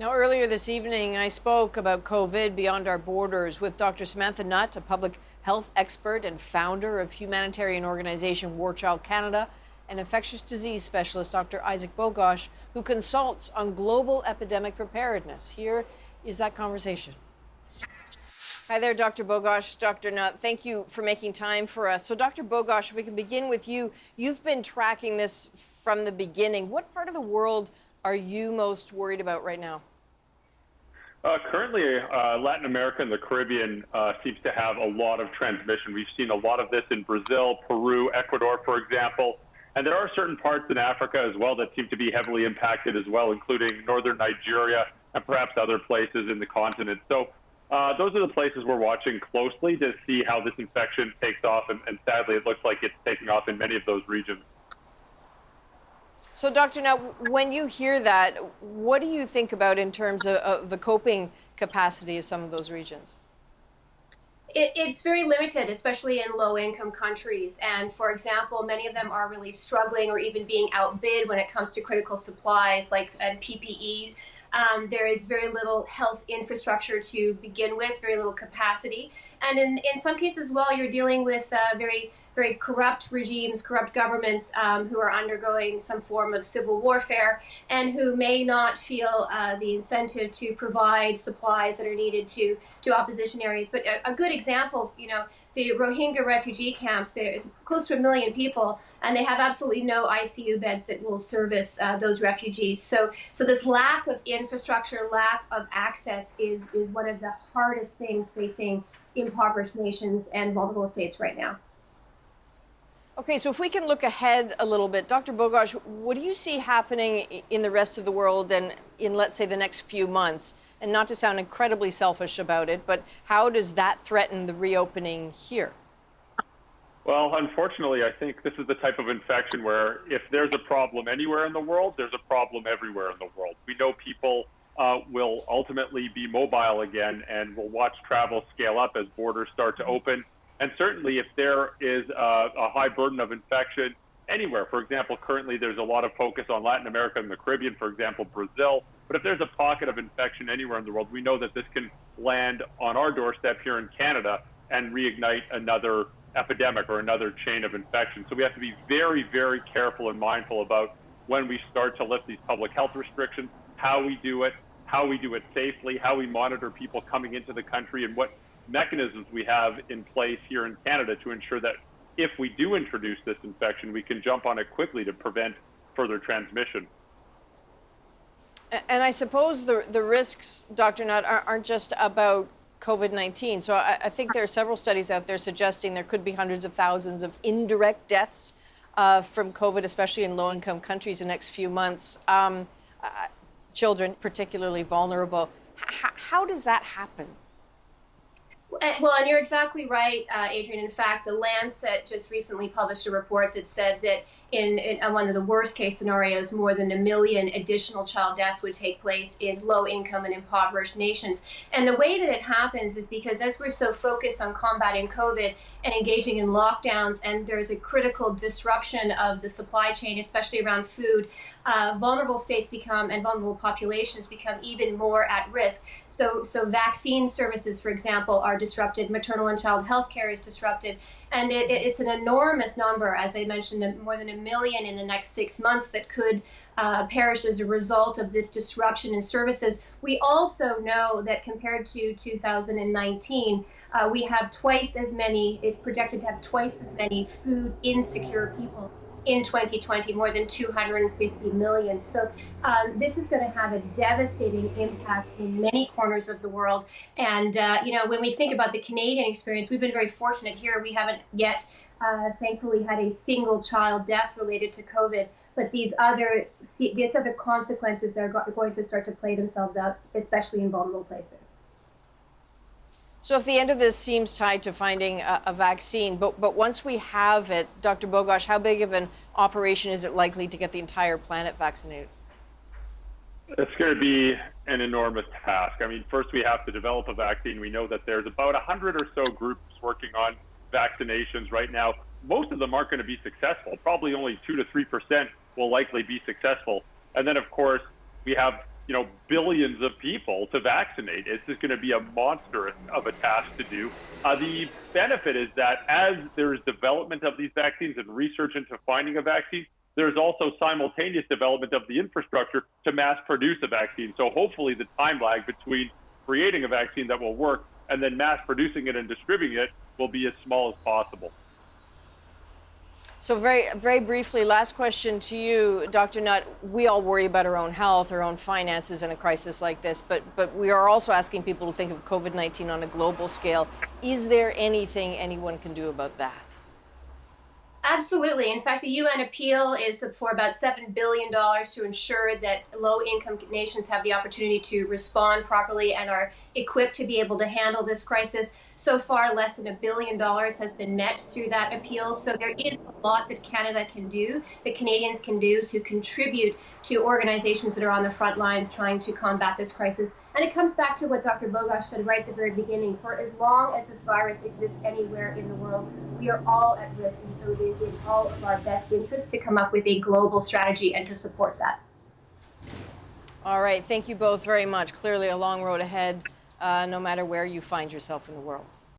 Now, earlier this evening, I spoke about COVID beyond our borders with Dr. Samantha Nutt, a public health expert and founder of humanitarian organization War Child Canada, and infectious disease specialist Dr. Isaac Bogosh, who consults on global epidemic preparedness. Here is that conversation. Hi there, Dr. Bogosh, Dr. Nutt. Thank you for making time for us. So, Dr. Bogosh, if we can begin with you, you've been tracking this from the beginning. What part of the world are you most worried about right now? Currently, Latin America and the Caribbean seems to have a lot of transmission. We've seen a lot of this in Brazil, Peru, Ecuador, for example. And there are certain parts in Africa as well that seem to be heavily impacted as well, including northern Nigeria and perhaps other places in the continent. So those are the places we're watching closely to see how this infection takes off. And sadly, it looks like it's taking off in many of those regions. So, Dr. Nutt, when you hear that, what do you think about in terms of the coping capacity of some of those regions? It's very limited, especially in low-income countries. And for example, many of them are really struggling or even being outbid when it comes to critical supplies like PPE. There is very little health infrastructure to begin with, very little capacity. And in some cases as well, you're dealing with very corrupt regimes, corrupt governments who are undergoing some form of civil warfare and who may not feel the incentive to provide supplies that are needed to opposition areas. But a good example, the Rohingya refugee camps, there's close to 1 million people, and they have absolutely no ICU beds that will service those refugees. So this lack of infrastructure, lack of access is one of the hardest things facing impoverished nations and vulnerable states right now. Okay, so if we can look ahead a little bit, Dr. Bogosh, what do you see happening in the rest of the world and in, let's say, the next few months? And not to sound incredibly selfish about it, but how does that threaten the reopening here? Well, unfortunately, I think this is the type of infection where if there's a problem anywhere in the world, there's a problem everywhere in the world. We know people will ultimately be mobile again and will watch travel scale up as borders start to open. And certainly if there is a high burden of infection anywhere, for example, currently there's a lot of focus on Latin America and the Caribbean, for example, Brazil. But if there's a pocket of infection anywhere in the world, we know that this can land on our doorstep here in Canada and reignite another epidemic or another chain of infection. So we have to be very, very careful and mindful about when we start to lift these public health restrictions, how we do it safely, how we monitor people coming into the country, and what mechanisms we have in place here in Canada to ensure that if we do introduce this infection, we can jump on it quickly to prevent further transmission. And I suppose the risks, Dr. Nutt, aren't just about COVID-19. So I think there are several studies out there suggesting there could be hundreds of thousands of indirect deaths from COVID, especially in low-income countries in the next few months. Children particularly vulnerable. How does that happen? Well, and you're exactly right, Adrian. In fact, the Lancet just recently published a report that said that in one of the worst case scenarios, more than 1 million additional child deaths would take place in low income and impoverished nations. And the way that it happens is because as we're so focused on combating COVID and engaging in lockdowns, and there's a critical disruption of the supply chain, especially around food, vulnerable states become and vulnerable populations become even more at risk. So vaccine services, for example, are disrupted. Maternal and child health care is disrupted. And it's an enormous number, as I mentioned, more than 1 million in the next 6 months that could perish as a result of this disruption in services. We also know that compared to 2019, we have twice as many, is projected to have twice as many food insecure people in 2020, more than 250 million. So this is going to have a devastating impact in many corners of the world. And, when we think about the Canadian experience, we've been very fortunate here. We haven't yet, thankfully, had a single child death related to COVID. But these other consequences are going to start to play themselves out, especially in vulnerable places. So if the end of this seems tied to finding a vaccine, but once we have it, Dr. Bogosh, how big of an operation is it likely to get the entire planet vaccinated? It's going to be an enormous task. I mean, first we have to develop a vaccine. We know that there's about 100 or so groups working on vaccinations right now. Most of them aren't going to be successful. Probably only 2 to 3% will likely be successful. And then, of course, we have billions of people to vaccinate. It's just going to be a monster of a task to do. The benefit is that as there is development of these vaccines and research into finding a vaccine, there's also simultaneous development of the infrastructure to mass produce a vaccine. So hopefully the time lag between creating a vaccine that will work and then mass producing it and distributing it will be as small as possible. So very, very briefly, last question to you, Dr. Nutt. We all worry about our own health, our own finances in a crisis like this, but we are also asking people to think of COVID-19 on a global scale. Is there anything anyone can do about that? Absolutely. In fact, the UN appeal is for about $7 billion to ensure that low-income nations have the opportunity to respond properly and are equipped to be able to handle this crisis. So far, less than $1 billion has been met through that appeal. So there is a lot that Canada can do, that Canadians can do to contribute to organizations that are on the front lines trying to combat this crisis. And it comes back to what Dr. Bogosh said right at the very beginning. For as long as this virus exists anywhere in the world, we are all at risk, and so it is in all of our best interest to come up with a global strategy and to support that. All right, thank you both very much. Clearly a long road ahead, no matter where you find yourself in the world.